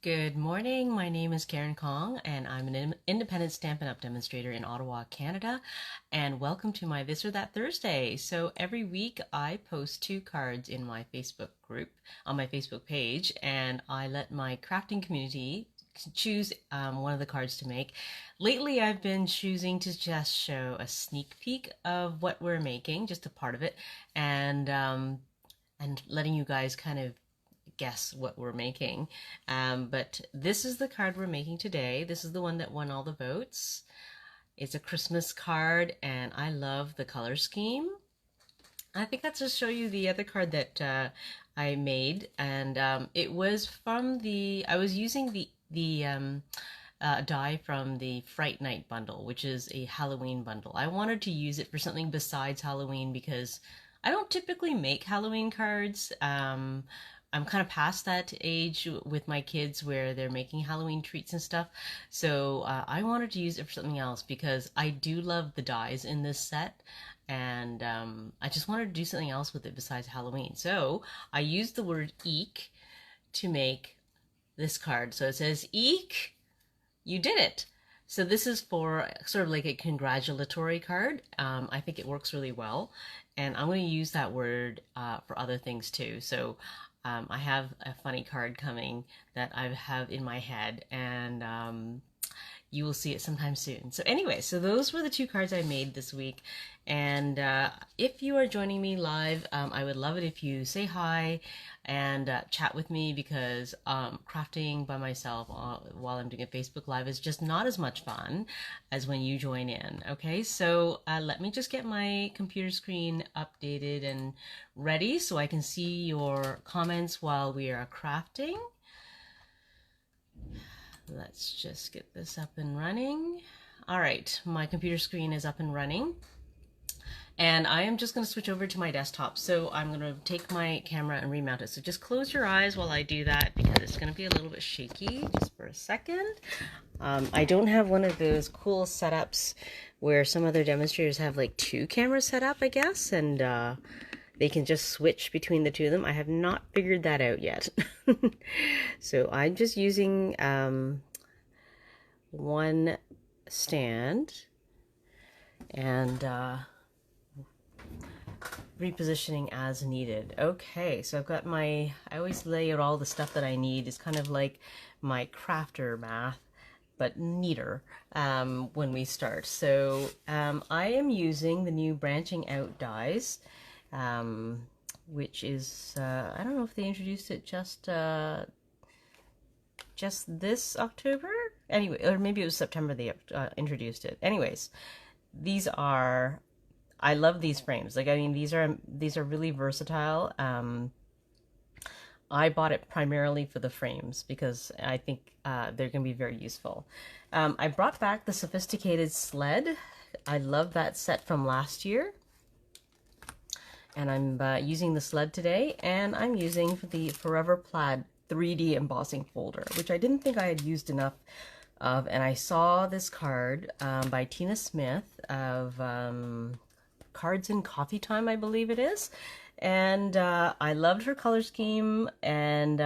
Good morning. My name is Karen Kong, and I'm an independent Stampin' Up! Demonstrator in Ottawa, Canada. And welcome to my This or That Thursday. So every week I post two cards in my Facebook group, on my Facebook page, and I let my crafting community choose one of the cards to make. Lately, I've been choosing to just show a sneak peek of what we're making, just a part of it, and letting you guys kind of guess what we're making. But this is the card we're making today. This is the one that won all the votes. It's a Christmas card, and I love the color scheme. I think I'll just show you the other card that I made, and it was from I was using the die from the Fright Night bundle, which is a Halloween bundle. I wanted to use it for something besides Halloween because I don't typically make Halloween cards. I'm kind of past that age with my kids where they're making Halloween treats and stuff. So I wanted to use it for something else because I do love the dies in this set. And I just wanted to do something else with it besides Halloween. So I used the word eek to make this card. So it says, eek, you did it. So this is for sort of like a congratulatory card. I think it works really well. And I'm going to use that word for other things too. So I have a funny card coming that I have in my head, and you will see it sometime soon. So anyway, so those were the two cards I made this week. And if you are joining me live, I would love it if you say hi and chat with me, because crafting by myself while I'm doing a Facebook Live is just not as much fun as when you join in. Okay, so let me just get my computer screen updated and ready so I can see your comments while we are crafting. Let's just get this up and running. All right, my computer screen is up and running. And I am just going to switch over to my desktop. So I'm going to take my camera and remount it. So just close your eyes while I do that, because it's going to be a little bit shaky just for a second. I don't have one of those cool setups where some other demonstrators have like two cameras set up, I guess, and they can just switch between the two of them. I have not figured that out yet. So I'm just using one stand and repositioning as needed. Okay, so I've got I always lay out all the stuff that I need. It's kind of like my crafter math, but neater when we start. So I am using the new branching out dies, which is, I don't know if they introduced it just this October? Anyway, or maybe it was September they introduced it. Anyways, these are, I love these frames. Like, I mean, these are really versatile. I bought it primarily for the frames because I think they're going to be very useful. I brought back the Sophisticated Sled. I love that set from last year. And I'm using the sled today, and I'm using the Forever Plaid 3D embossing folder, which I didn't think I had used enough of. And I saw this card by Tina Smith of Cards and Coffee Time, I believe it is. And I loved her color scheme, and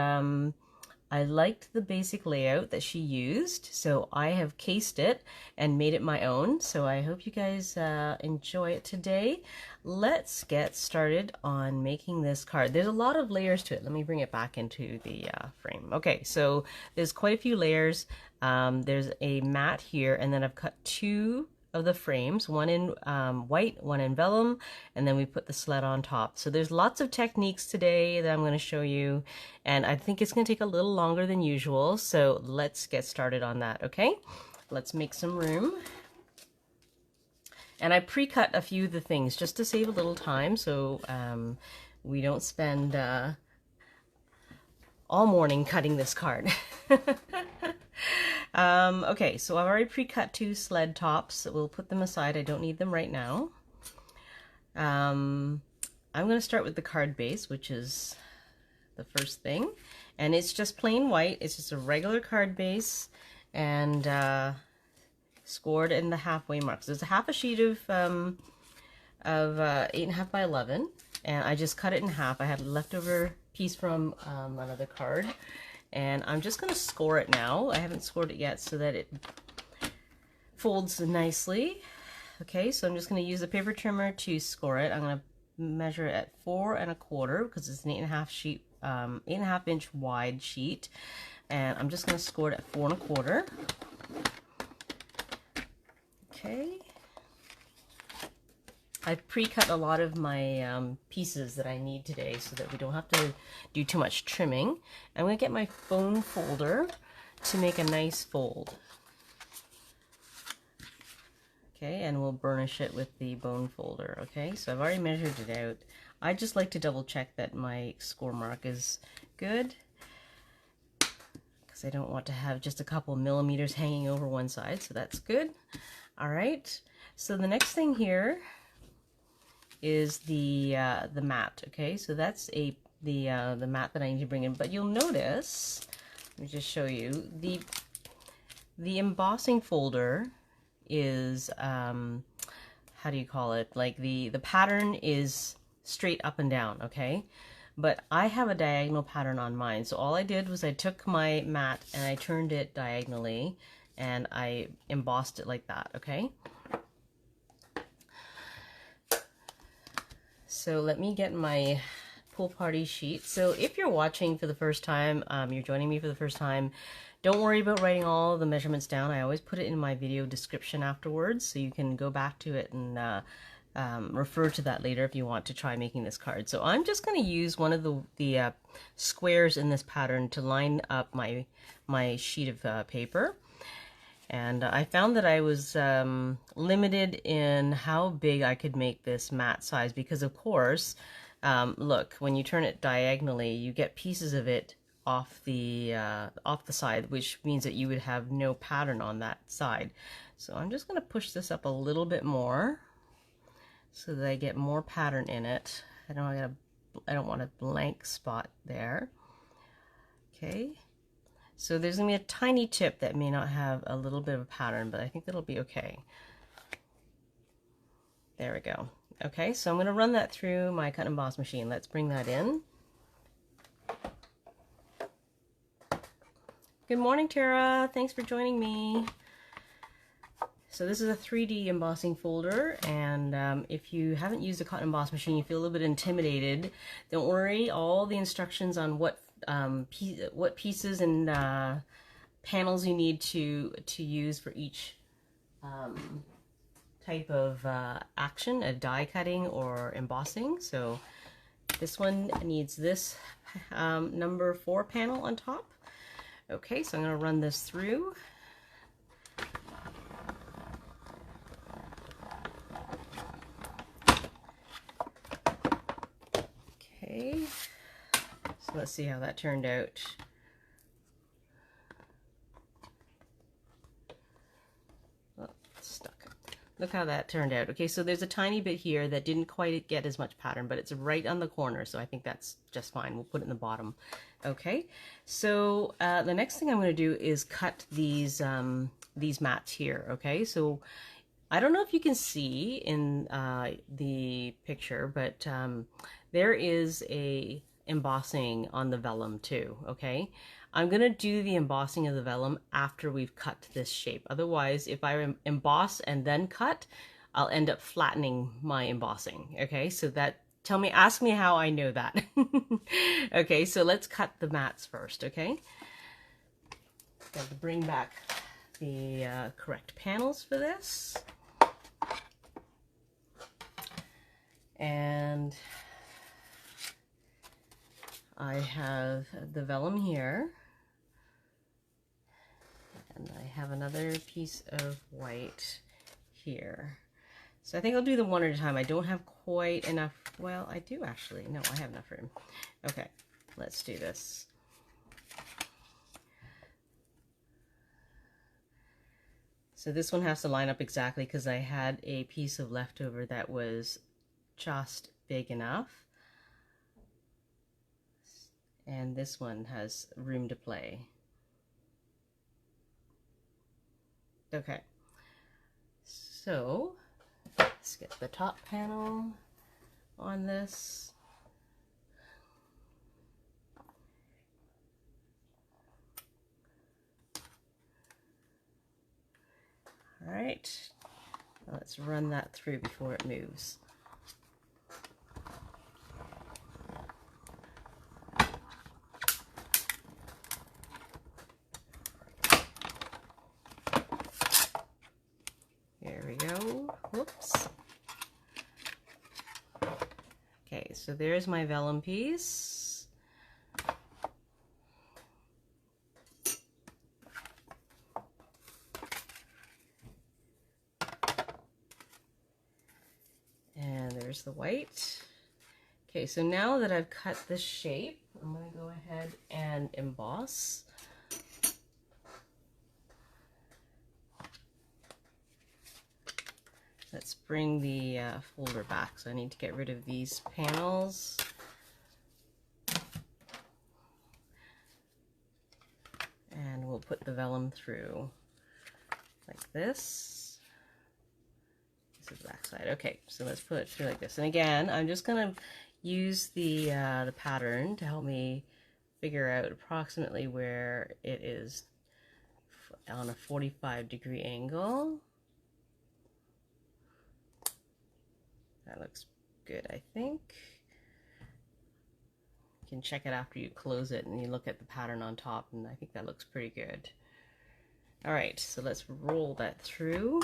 I liked the basic layout that she used. So I have cased it and made it my own. So I hope you guys enjoy it today. Let's get started on making this card. There's a lot of layers to it. Let me bring it back into the frame. Okay, so there's quite a few layers. There's a mat here, and then I've cut two of the frames, one in white, one in vellum, and then we put the sled on top. So there's lots of techniques today that I'm going to show you, and I think it's going to take a little longer than usual, so let's get started on that, okay? Let's make some room. And I pre-cut a few of the things just to save a little time, so we don't spend all morning cutting this card. Okay, so I've already pre-cut two sled tops. We'll put them aside. I don't need them right now. I'm going to start with the card base, which is the first thing. And it's just plain white. It's just a regular card base, and scored in the halfway mark. So there's a half a sheet of 8.5 by 11, and I just cut it in half. I had a leftover piece from another card, and I'm just going to score it now. I haven't scored it yet so that it folds nicely. Okay, so I'm just going to use a paper trimmer to score it. I'm going to measure it at 4 1/4 because it's an 8.5 sheet, 8.5 inch wide sheet, and I'm just going to score it at 4 1/4. Okay. I've pre-cut a lot of my pieces that I need today so that we don't have to do too much trimming. I'm going to get my bone folder to make a nice fold. Okay, and we'll burnish it with the bone folder. Okay, so I've already measured it out. I just like to double check that my score mark is good, because I don't want to have just a couple millimeters hanging over one side, so that's good. All right, so the next thing here is the mat. Okay, so that's the mat that I need to bring in. But you'll notice, let me just show you, the embossing folder is how do you call it? Like the pattern is straight up and down. Okay, but I have a diagonal pattern on mine. So all I did was I took my mat and I turned it diagonally and I embossed it like that. Okay. So let me get my pool party sheet. So if you're watching for the first time, you're joining me for the first time, don't worry about writing all the measurements down. I always put it in my video description afterwards, so you can go back to it and refer to that later if you want to try making this card. So I'm just going to use one of the squares in this pattern to line up my sheet of paper. And I found that I was limited in how big I could make this mat size because, of course, look, when you turn it diagonally, you get pieces of it off the side, which means that you would have no pattern on that side. So I'm just going to push this up a little bit more so that I get more pattern in it. I don't want a blank spot there. Okay. So there's going to be a tiny tip that may not have a little bit of a pattern, but I think that'll be okay. There we go. Okay, so I'm going to run that through my cut and emboss machine. Let's bring that in. Good morning, Tara. Thanks for joining me. So this is a 3D embossing folder, and if you haven't used a cut and emboss machine, you feel a little bit intimidated, don't worry. All the instructions on what pieces and panels you need to use for each type of action, a die cutting or embossing. So this one needs this number 4 panel on top. Okay, so I'm going to run this through. Okay. So let's see how that turned out. Oh, it's stuck. Look how that turned out. Okay, so there's a tiny bit here that didn't quite get as much pattern, but it's right on the corner, so I think that's just fine. We'll put it in the bottom. Okay, so the next thing I'm going to do is cut these mats here. Okay, so I don't know if you can see in the picture, but there is a embossing on the vellum too. Okay, I'm gonna do the embossing of the vellum after we've cut this shape. Otherwise, if I emboss and then cut, I'll end up flattening my embossing. Okay, so ask me how I know that. Okay, so let's cut the mats first. Okay, got to bring back the correct panels for this, and I have the vellum here, and I have another piece of white here. So I think I'll do them one at a time. I don't have quite enough. Well, I do actually. No, I have enough room. Okay, let's do this. So this one has to line up exactly because I had a piece of leftover that was just big enough. And this one has room to play. Okay, so let's get the top panel on this. All right, let's run that through before it moves. There we go. Whoops. Okay, so there's my vellum piece. And there's the white. Okay, so now that I've cut the shape, I'm going to go ahead and emboss. Let's bring the folder back. So I need to get rid of these panels. And we'll put the vellum through like this. This is the back side. Okay, so let's put it through like this. And again, I'm just going to use the pattern to help me figure out approximately where it is on a 45-degree angle. That looks good, I think. You can check it after you close it and you look at the pattern on top, and I think that looks pretty good. All right, so let's roll that through.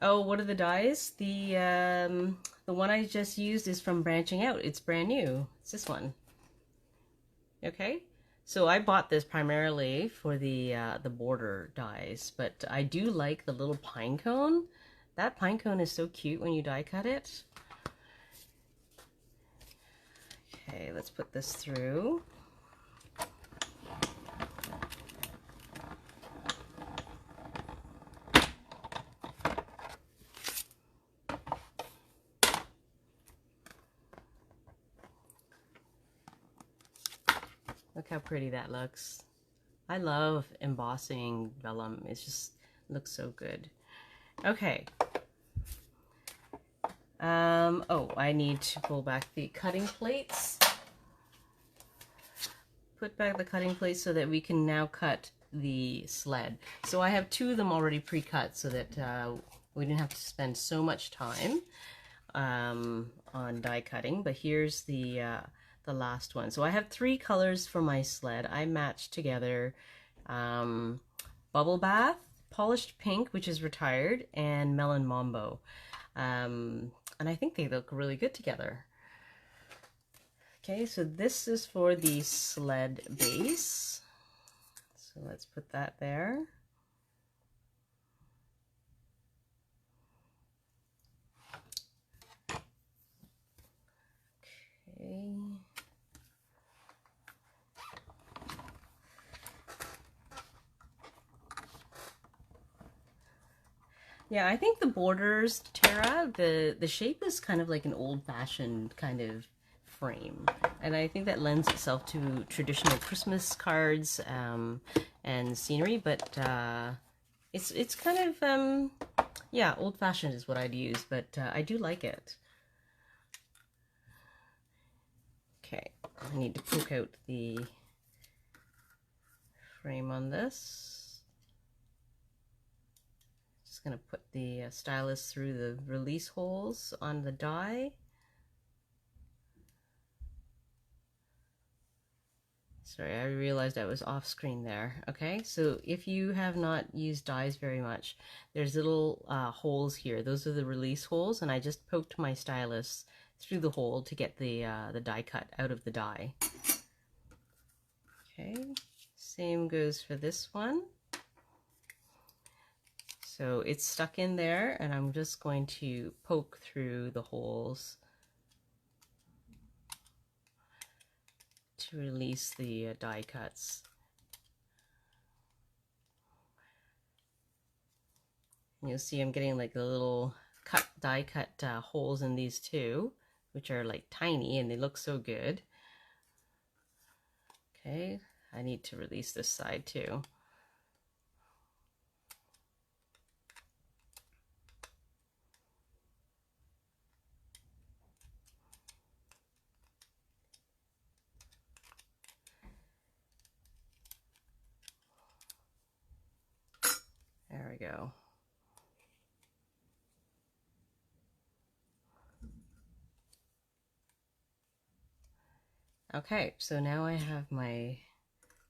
Oh, what are the dies? The one I just used is from Branching Out. It's brand new. It's this one. Okay, so I bought this primarily for the border dies, but I do like the little pine cone. That pine cone is so cute when you die cut it. Okay, let's put this through. Look how pretty that looks. I love embossing vellum. It just looks so good. Okay. Oh, I need to pull back the cutting plates. Put back the cutting plates so that we can now cut the sled. So I have two of them already pre-cut so that we didn't have to spend so much time on die cutting. But here's the last one. So I have three colors for my sled. I matched together Bubble Bath, Polished Pink, which is retired, and Melon Mambo. And I think they look really good together. Okay, so this is for the sled base. So let's put that there. Okay. Yeah, I think the borders, Tara, the shape is kind of like an old-fashioned kind of frame, and I think that lends itself to traditional Christmas cards and scenery. But it's kind of yeah, old-fashioned is what I'd use, but I do like it. Okay, I need to poke out the frame on this. Just going to put the stylus through the release holes on the die. Sorry, I realized I was off screen there. Okay, so if you have not used dies very much, there's little holes here. Those are the release holes, and I just poked my stylus through the hole to get the die cut out of the die. Okay, same goes for this one. So it's stuck in there, and I'm just going to poke through the holes to release the die cuts. And you'll see I'm getting like the little die cut holes in these two, which are like tiny and they look so good. Okay, I need to release this side too. go. Okay, so now I have my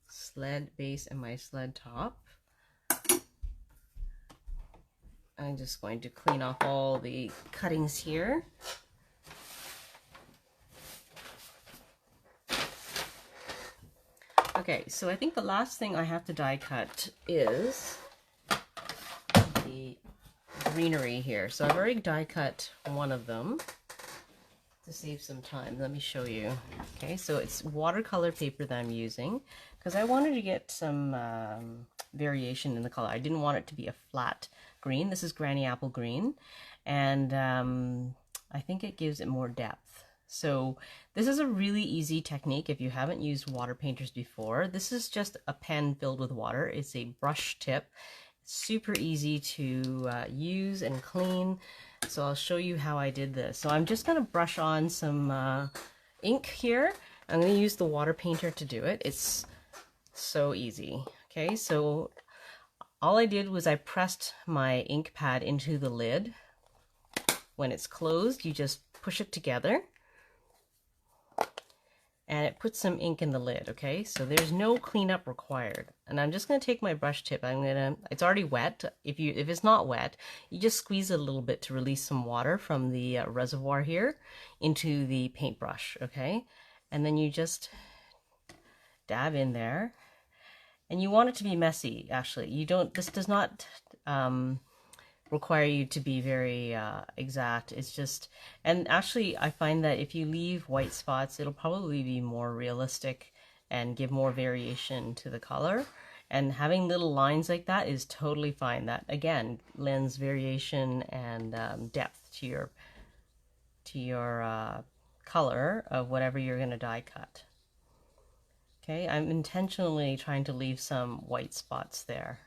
sled base and my sled top. I'm just going to clean off all the cuttings here. Okay, so I think the last thing I have to die cut is the greenery here. So I've already die cut one of them to save some time. Let me show you. Okay, so it's watercolor paper that I'm using because I wanted to get some variation in the color. I didn't want it to be a flat green. This is Granny Apple Green, and I think it gives it more depth. So this is a really easy technique if you haven't used water painters before. This is just a pen filled with water. It's a brush tip. It's super easy to use and clean. So I'll show you how I did this. So I'm just going to brush on some ink here. I'm going to use the water painter to do it. It's so easy. Okay, so all I did was I pressed my ink pad into the lid. When it's closed, you just push it together and it puts some ink in the lid. Okay, so there's no cleanup required. And I'm just going to take my brush tip. It's already wet. If it's not wet, you just squeeze it a little bit to release some water from the reservoir here into the paintbrush. Okay, and then you just dab in there. And you want it to be messy, actually. This does not require you to be very exact. It's just, and actually I find that if you leave white spots, it'll probably be more realistic and give more variation to the color. And having little lines like that is totally fine. That, again, lends variation and depth to your color of whatever you're going to die cut. Okay, I'm intentionally trying to leave some white spots there.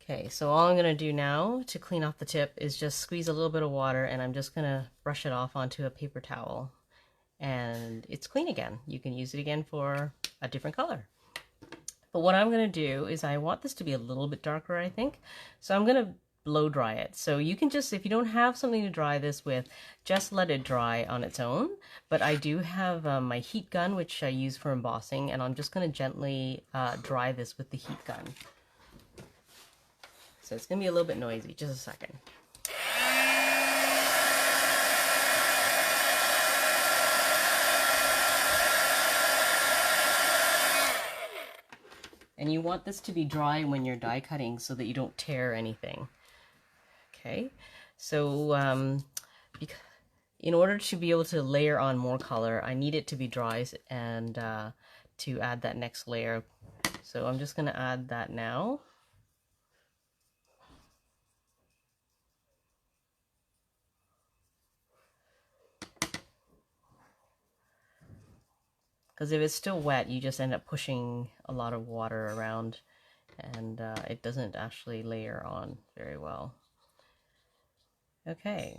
Okay, so all I'm going to do now to clean off the tip is just squeeze a little bit of water, and I'm just going to brush it off onto a paper towel. And it's clean again. You can use it again for a different color. But what I'm going to do is I want this to be a little bit darker, I think. So I'm going to blow dry it. So you can just, if you don't have something to dry this with, just let it dry on its own. But I do have my heat gun, which I use for embossing, and I'm just going to gently dry this with the heat gun. So it's going to be a little bit noisy. Just a second. And you want this to be dry when you're die cutting so that you don't tear anything. Okay, so in order to be able to layer on more color, I need it to be dry and to add that next layer. So I'm just going to add that now. Because if it's still wet, you just end up pushing a lot of water around and it doesn't actually layer on very well. Okay,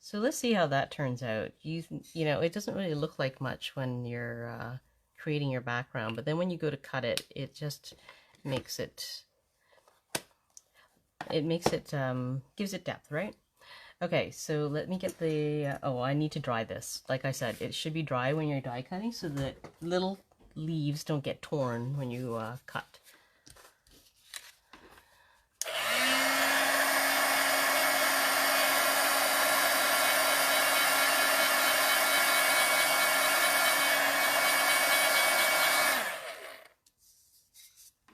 so let's see how that turns out. You know, it doesn't really look like much when you're creating your background, but then when you go to cut it, it just makes it, gives it depth, right? Okay, so let me get the, oh, I need to dry this. Like I said, it should be dry when you're die cutting so that little leaves don't get torn when you cut.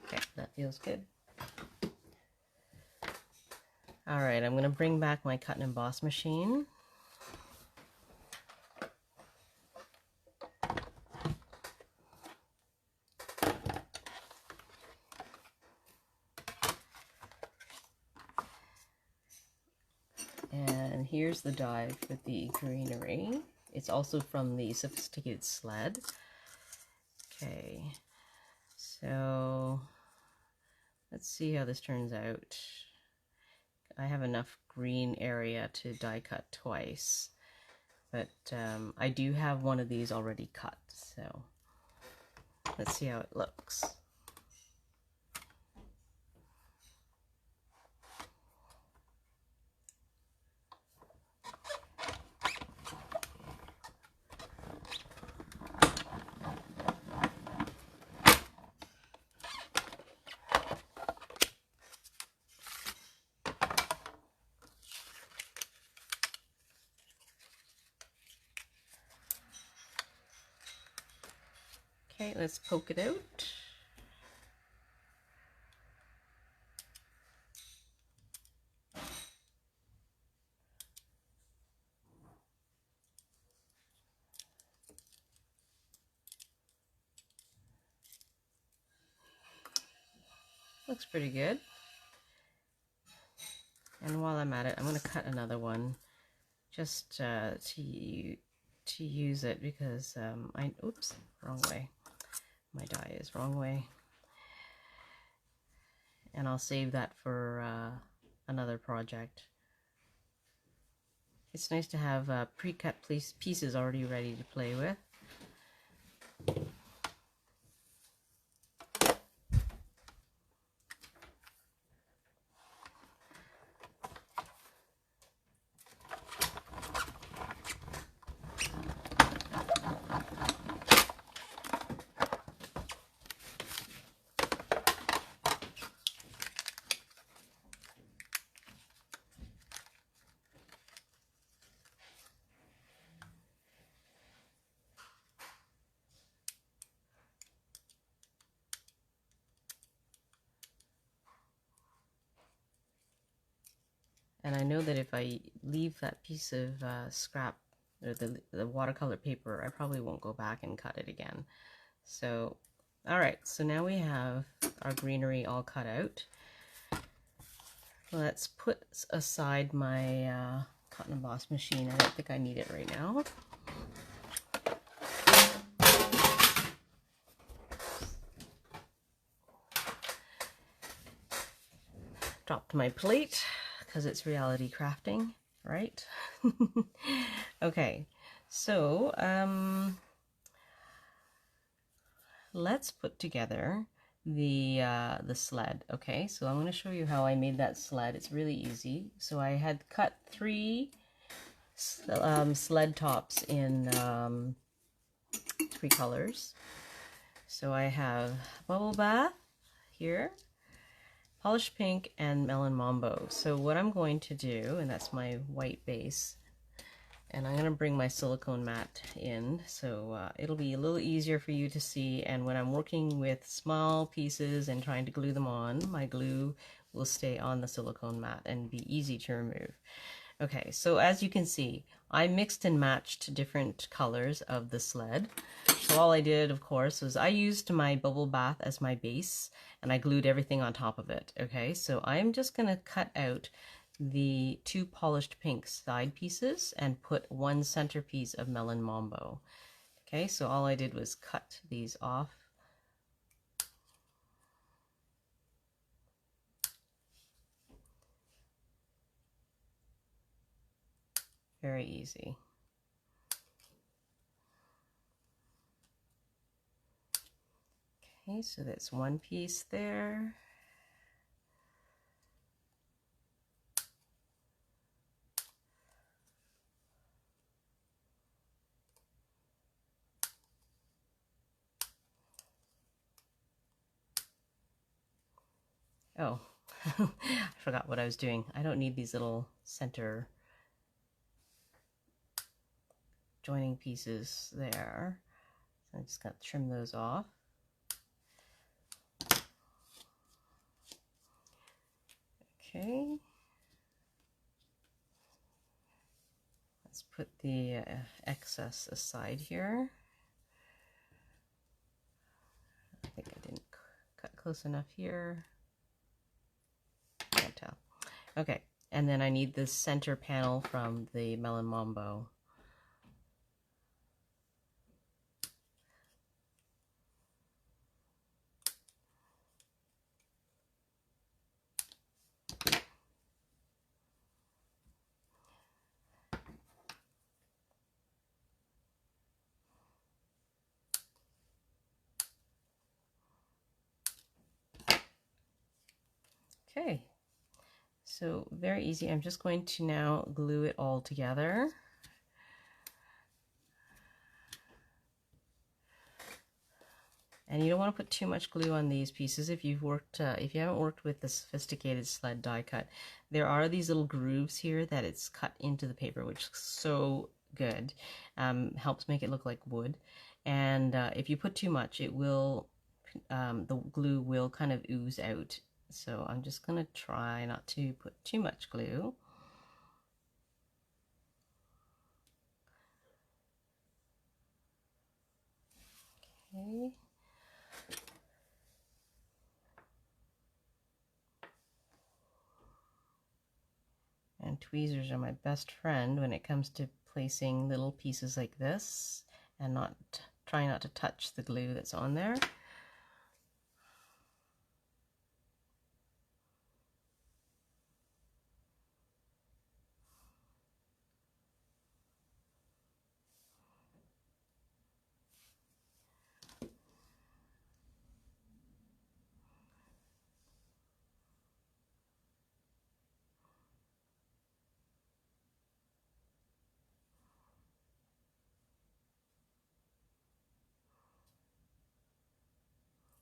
Okay, that feels good. All right, I'm going to bring back my cut and emboss machine. And here's the die for the greenery. It's also from the Sophisticated Sled. Okay, so let's see how this turns out. I have enough green area to die cut twice, but I do have one of these already cut, so let's see how it looks. Okay, let's poke it out. Looks pretty good. And while I'm at it, I'm going to cut another one just to use it because oops, wrong way. My die is wrong way. And I'll save that for another project. It's nice to have pre-cut pieces already ready to play with. And I know that if I leave that piece of scrap or the watercolor paper, I probably won't go back and cut it again. So, all right, so now we have our greenery all cut out. Let's put aside my cotton emboss machine. I don't think I need it right now. Dropped my plate because it's reality crafting, right? Okay, so let's put together the sled. Okay, so I'm going to show you how I made that sled. It's really easy. So I had cut 3 sled tops in 3 colors. So I have Bubble Bath here, Polished Pink, and Melon Mambo. So what I'm going to do, and that's my white base, and I'm going to bring my silicone mat in so it'll be a little easier for you to see, and when I'm working with small pieces and trying to glue them on, my glue will stay on the silicone mat and be easy to remove. Okay, so as you can see, I mixed and matched different colors of the sled. So all I did, of course, was I used my bubble bath as my base and I glued everything on top of it. Okay, so I'm just going to cut out the 2 polished pink side pieces and put 1 centerpiece of Melon Mambo. Okay, so all I did was cut these off. Very easy. Okay, so that's 1 piece there. Oh, I forgot what I was doing. I don't need these little center joining pieces there. So I just got to trim those off. Okay. Let's put the excess aside here. I think I didn't cut close enough here. Can't tell. Okay, and then I need this center panel from the Melon Mambo. Okay, so very easy. I'm just going to now glue it all together. And you don't want to put too much glue on these pieces. If you've worked, if you haven't worked with the Sophisticated Sled die cut, there are these little grooves here that it's cut into the paper, which is so good. Helps make it look like wood. And if you put too much, it will, the glue will kind of ooze out. So I'm just going to try not to put too much glue. Okay. And tweezers are my best friend when it comes to placing little pieces like this and try not to touch the glue that's on there.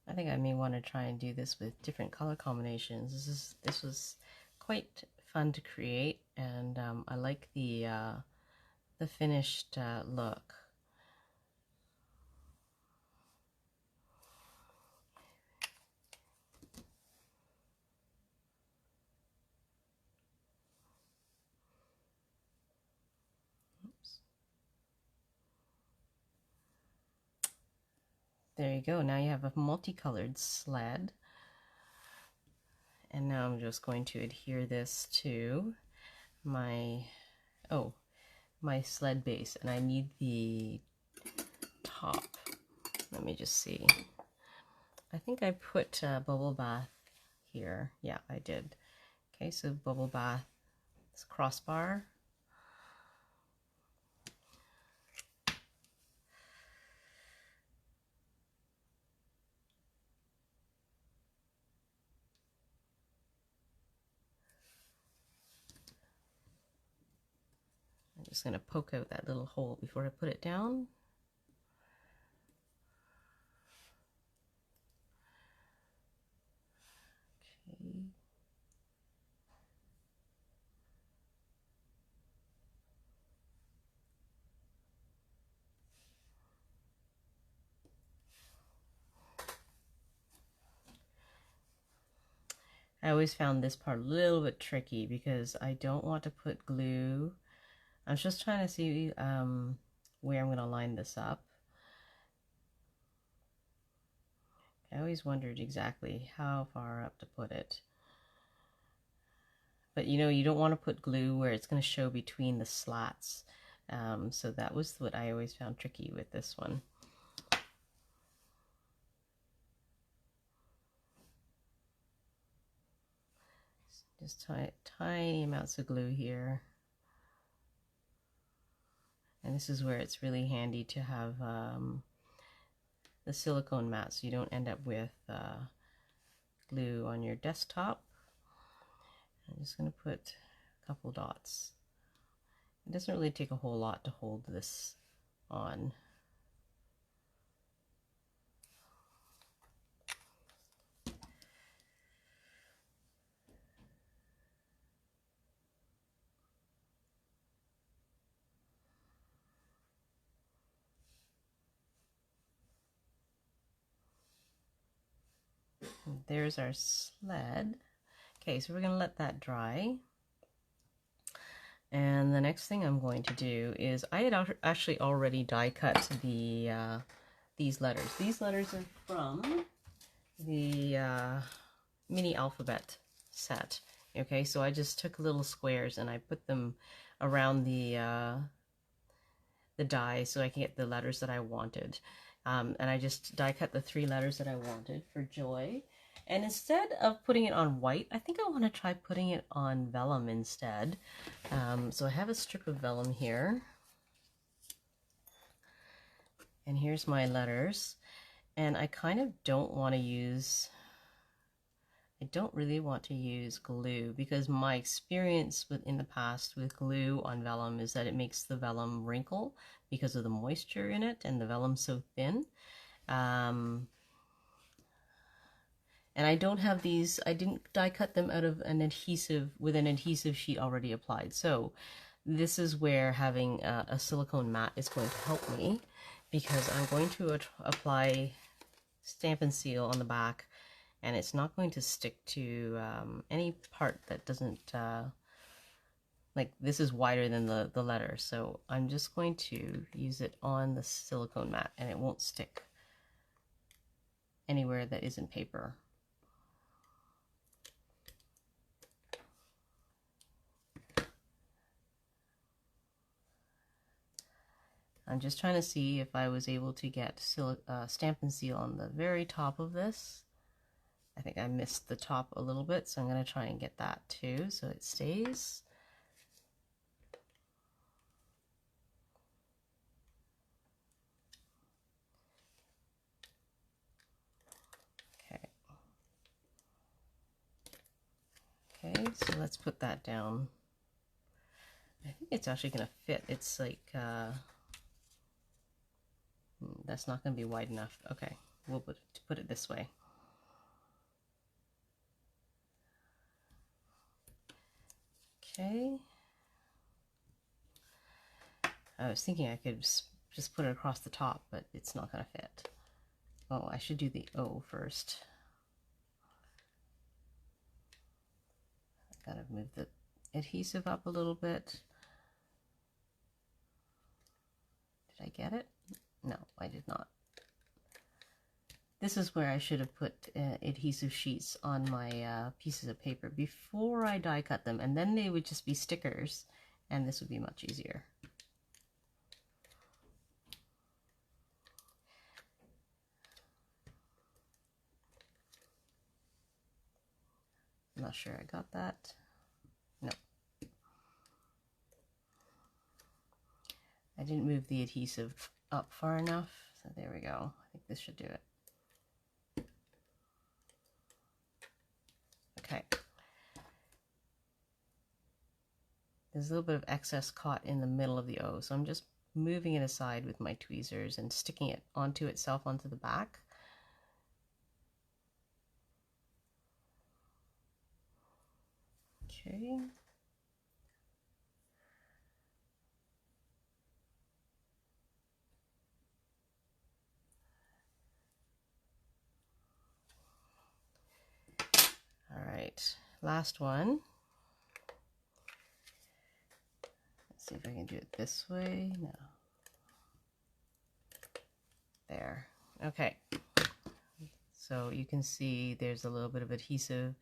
I think I may want to try and do this with different color combinations. This was quite fun to create, and I like the finished look. Oops. There you go. Now you have a multicolored sled. And now I'm just going to adhere this to my sled base, and I need the top. Let me just see. I think I put bubble bath here. Yeah, I did. Okay, so bubble bath, this crossbar. I'm just going to poke out that little hole before I put it down. Okay. I always found this part a little bit tricky because I don't want to put glue. I'm just trying to see where I'm going to line this up. I always wondered exactly how far up to put it. But you know, you don't want to put glue where it's going to show between the slats. So that was what I always found tricky with this one. Just tiny amounts of glue here. And this is where it's really handy to have the silicone mat so you don't end up with glue on your desktop. I'm just going to put a couple dots. It doesn't really take a whole lot to hold this on. There's our sled. Okay, so we're going to let that dry. And the next thing I'm going to do is I had actually already die cut these letters. These letters are from the mini alphabet set. Okay, so I just took little squares and I put them around the die so I can get the letters that I wanted. And I just die cut the 3 letters that I wanted for joy. And instead of putting it on white, I think I want to try putting it on vellum instead. So I have a strip of vellum here. And here's my letters. And I kind of don't want to use, I don't really want to use glue because my experience in the past with glue on vellum is that it makes the vellum wrinkle because of the moisture in it and the vellum's so thin. And I don't have these, I didn't die cut them out of an adhesive, with an adhesive sheet already applied. So this is where having a silicone mat is going to help me, because I'm going to apply Stamp and Seal on the back, and it's not going to stick to any part that doesn't, like this is wider than the letter, so I'm just going to use it on the silicone mat and it won't stick anywhere that isn't paper. I'm just trying to see if I was able to get Stamp and Seal on the very top of this. I think I missed the top a little bit, so I'm going to try and get that too so it stays. Okay. Okay, so let's put that down. I think it's actually going to fit. It's like, that's not going to be wide enough. Okay, we'll put it this way. Okay. I was thinking I could just put it across the top, but it's not going to fit. Oh, I should do the O first. I gotta move the adhesive up a little bit. Did I get it? No, I did not. This is where I should have put adhesive sheets on my pieces of paper before I die cut them, and then they would just be stickers, and this would be much easier. I'm not sure I got that. No. I didn't move the adhesive up far enough, so there we go. I think this should do it. Okay. There's a little bit of excess caught in the middle of the O, so I'm just moving it aside with my tweezers and sticking it onto itself onto the back. Okay. All right, last one. Let's see if I can do it this way. No. There. Okay. So you can see there's a little bit of adhesive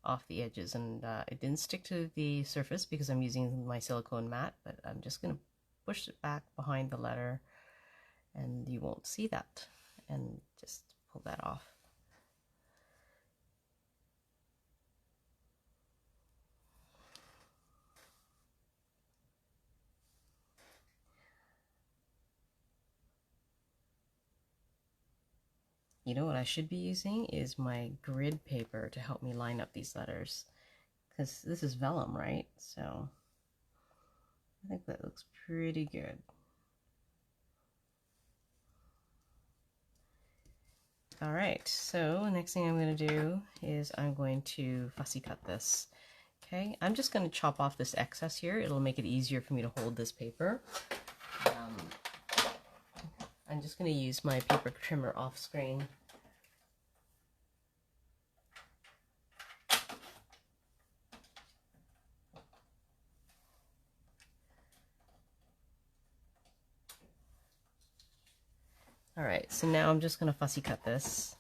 off the edges, and it didn't stick to the surface because I'm using my silicone mat, but I'm just going to push it back behind the letter and you won't see that, and just pull that off. You know what I should be using is my grid paper to help me line up these letters, because this is vellum, right? So I think that looks pretty good. All right, so the next thing I'm going to do is I'm going to fussy cut this. Okay, I'm just going to chop off this excess here. It'll make it easier for me to hold this paper. I'm just going to use my paper trimmer off screen. All right, so now I'm just going to fussy cut this.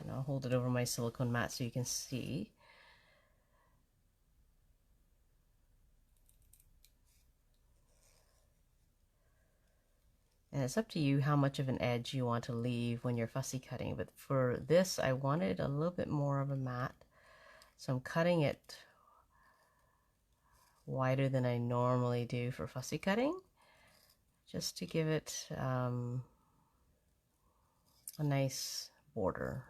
And I'll hold it over my silicone mat so you can see. And it's up to you how much of an edge you want to leave when you're fussy cutting. But for this, I wanted a little bit more of a mat. So I'm cutting it wider than I normally do for fussy cutting, just to give it a nice border.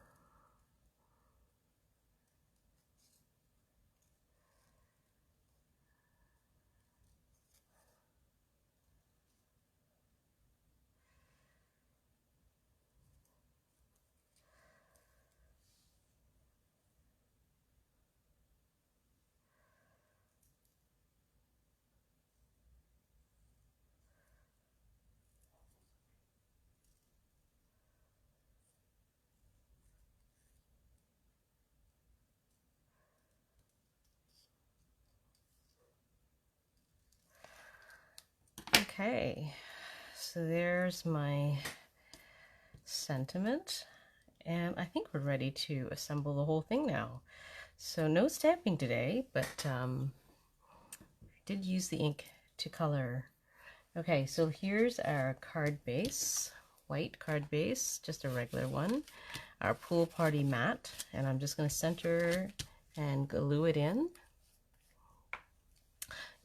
Okay, so there's my sentiment, and I think we're ready to assemble the whole thing now. So no stamping today, but did use the ink to color. Okay, so here's our card base, white card base, just a regular one. Our pool party mat, and I'm just going to center and glue it in.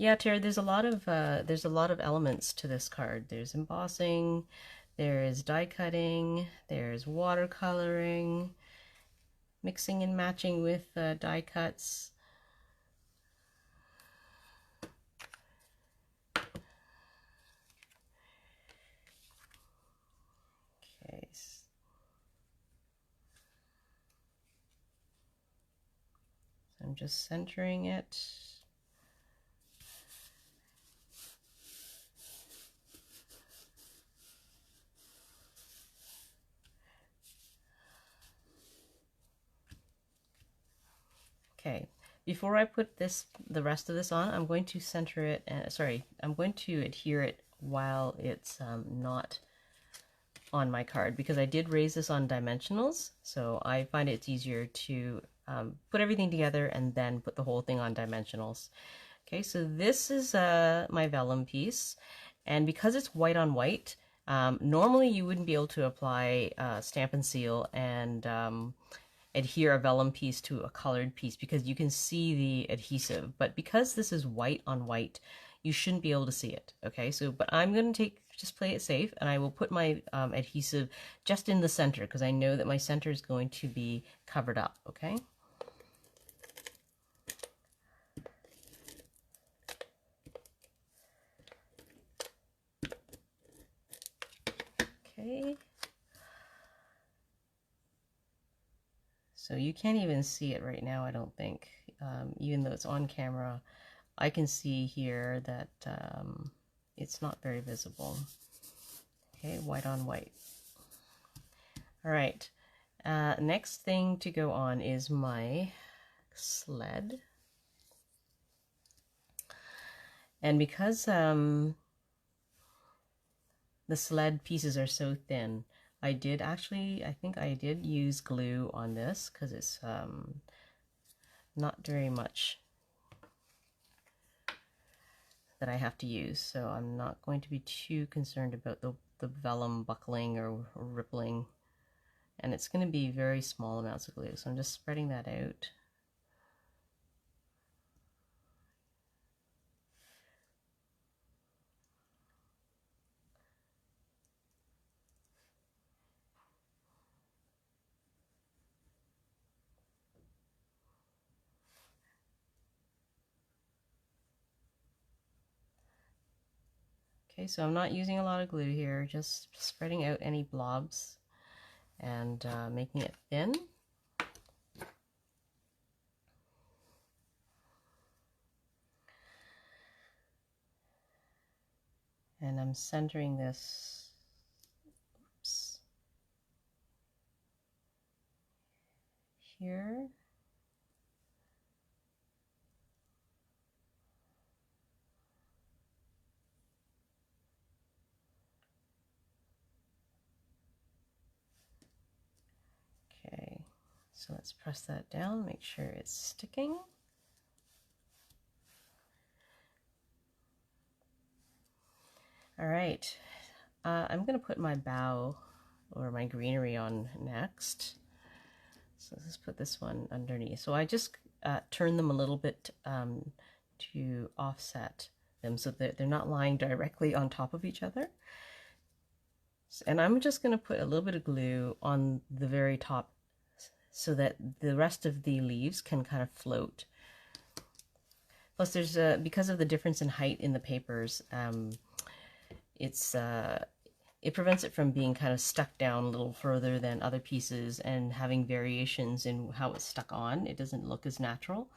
Yeah, Tara, there's a lot of elements to this card. There's embossing, there's die cutting, there's watercoloring, mixing and matching with die cuts. Okay. So I'm just centering it. Okay, before I put the rest of this on, I'm going to center it, I'm going to adhere it while it's not on my card, because I did raise this on dimensionals, so I find it's easier to put everything together and then put the whole thing on dimensionals. Okay, so this is my vellum piece, and because it's white on white, normally you wouldn't be able to apply Stamp and Seal and adhere a vellum piece to a colored piece because you can see the adhesive, but because this is white on white, you shouldn't be able to see it. Okay, so but I'm going to just play it safe, and I will put my adhesive just in the center because I know that my center is going to be covered up. Okay. Okay. So you can't even see it right now, I don't think, even though it's on camera. I can see here that it's not very visible. Okay, white on white. All right, next thing to go on is my sled. And because the sled pieces are so thin, I think I did use glue on this because it's not very much that I have to use, so I'm not going to be too concerned about the vellum buckling or rippling, and it's going to be very small amounts of glue, so I'm just spreading that out. Okay, so I'm not using a lot of glue here, just spreading out any blobs and making it thin. And I'm centering this, oops, here. Okay, so let's press that down, make sure it's sticking. All right, I'm going to put my bow or my greenery on next. So let's put this one underneath. So I just turn them a little bit to offset them so that they're not lying directly on top of each other. And I'm just going to put a little bit of glue on the very top so that the rest of the leaves can kind of float. Plus there's because of the difference in height in the papers, it prevents it from being kind of stuck down a little further than other pieces and having variations in how it's stuck on. It doesn't look as natural.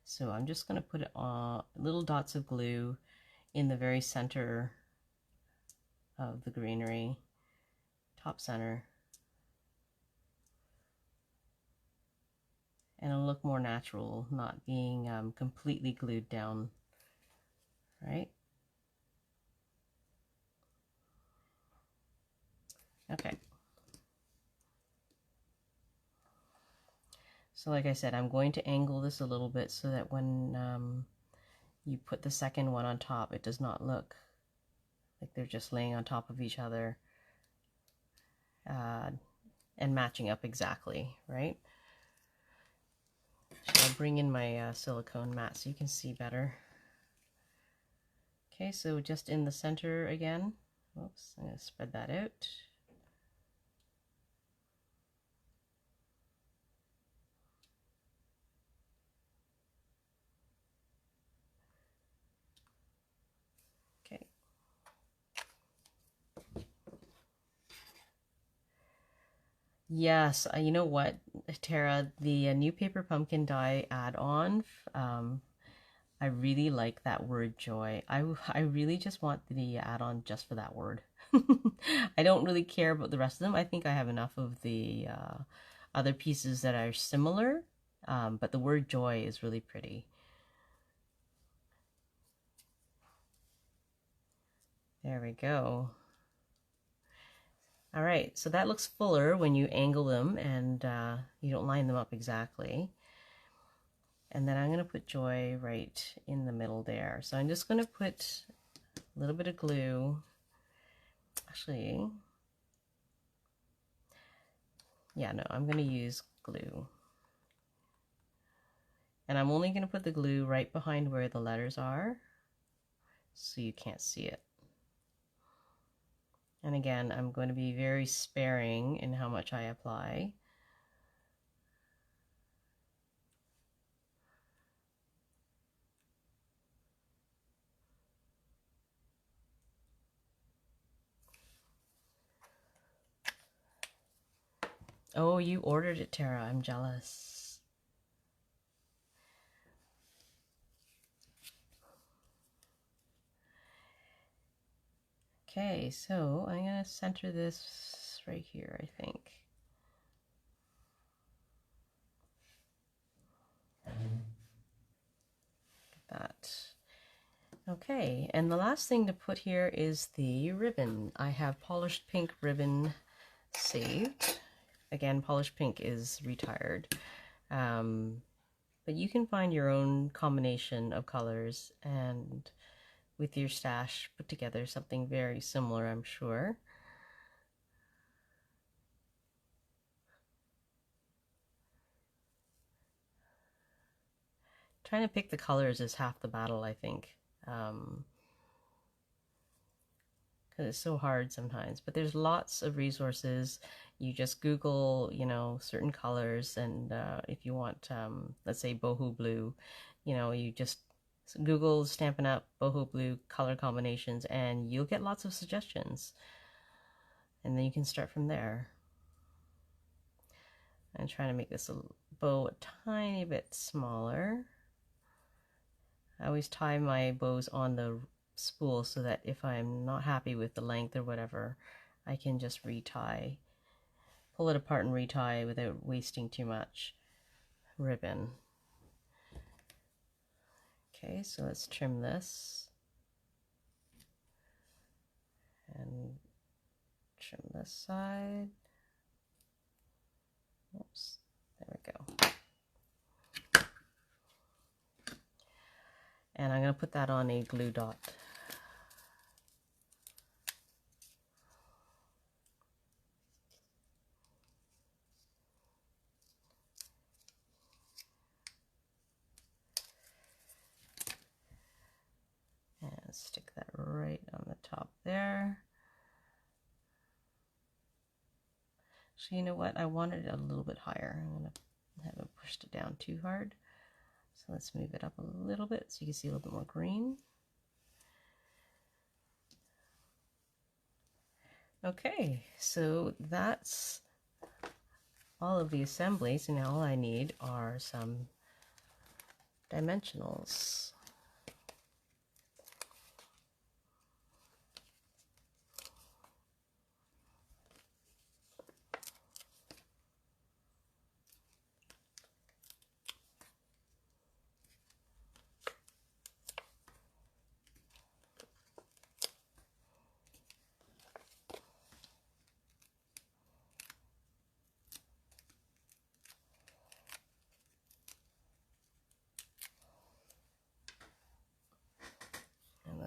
So I'm just going to put it on little dots of glue in the very center of the greenery, top center. And it'll look more natural, not being completely glued down, right? Okay. So like I said, I'm going to angle this a little bit so that when you put the second one on top, it does not look like they're just laying on top of each other and matching up exactly, right? So I'll bring in my silicone mat so you can see better. Okay, so just in the center again. Oops, I'm going to spread that out. Okay. Yes, you know what, Tara, the new paper pumpkin die add-on, I really like that word joy. I really just want the add-on just for that word. I don't really care about the rest of them. I think I have enough of the other pieces that are similar, but the word joy is really pretty. There we go. All right, so that looks fuller when you angle them and you don't line them up exactly. And then I'm going to put joy right in the middle there. So I'm just going to put a little bit of glue. Actually, yeah, no, I'm going to use glue. And I'm only going to put the glue right behind where the letters are, so you can't see it. And again, I'm going to be very sparing in how much I apply. Oh, you ordered it, Tara. I'm jealous. Okay, so I'm going to center this right here, I think. That. Okay, and the last thing to put here is the ribbon. I have polished pink ribbon saved. Again, polished pink is retired. But you can find your own combination of colors and with your stash put together something very similar, I'm sure. Trying to pick the colors is half the battle, I think. Because it's so hard sometimes, but there's lots of resources. You just Google, you know, certain colors, and if you want, let's say boho blue, you know, you just Google Stampin' Up! Boho blue color combinations, and you'll get lots of suggestions. And then you can start from there. I'm trying to make this bow a tiny bit smaller. I always tie my bows on the spool so that if I'm not happy with the length or whatever, I can just retie, pull it apart and retie without wasting too much ribbon. Okay, so let's trim this and trim this side. Oops, there we go. And I'm going to put that on a glue dot. And stick that right on the top there. So you know what? I wanted it a little bit higher. I'm going to haven't pushed it down too hard. So let's move it up a little bit so you can see a little bit more green. Okay, so that's all of the assemblies, and now all I need are some dimensionals.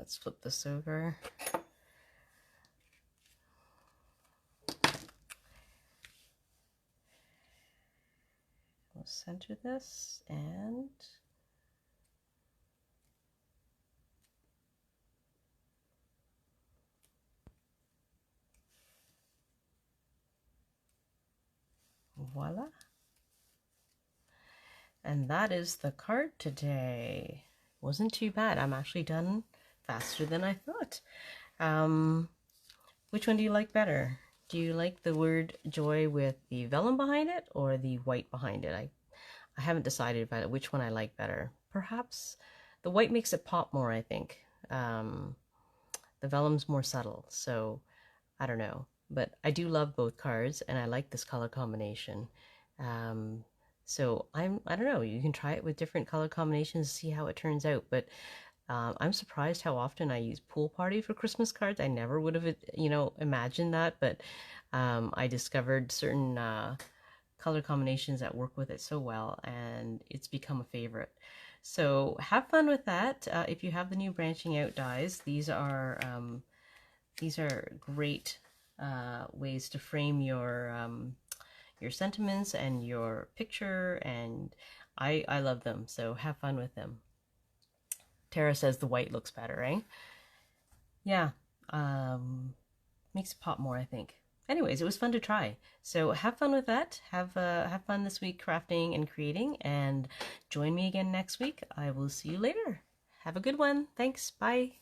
Let's flip this over. We'll center this and voila. And that is the card today. Wasn't too bad. I'm actually done faster than I thought. Which one do you like better? Do you like the word joy with the vellum behind it or the white behind it? I haven't decided about which one I like better. Perhaps the white makes it pop more, I think. The vellum's more subtle, so I don't know. But I do love both cards, and I like this color combination. So I don't know, you can try it with different color combinations, see how it turns out. But I'm surprised how often I use Pool Party for Christmas cards. I never would have, imagined that, but I discovered certain color combinations that work with it so well, and it's become a favorite. So have fun with that. If you have the new branching out dies, these are great ways to frame your sentiments and your picture, and I love them, so have fun with them. Tara says the white looks better, eh? Yeah, makes it pop more, I think. Anyways, it was fun to try. So have fun with that. Have fun this week crafting and creating, and join me again next week. I will see you later. Have a good one. Thanks. Bye.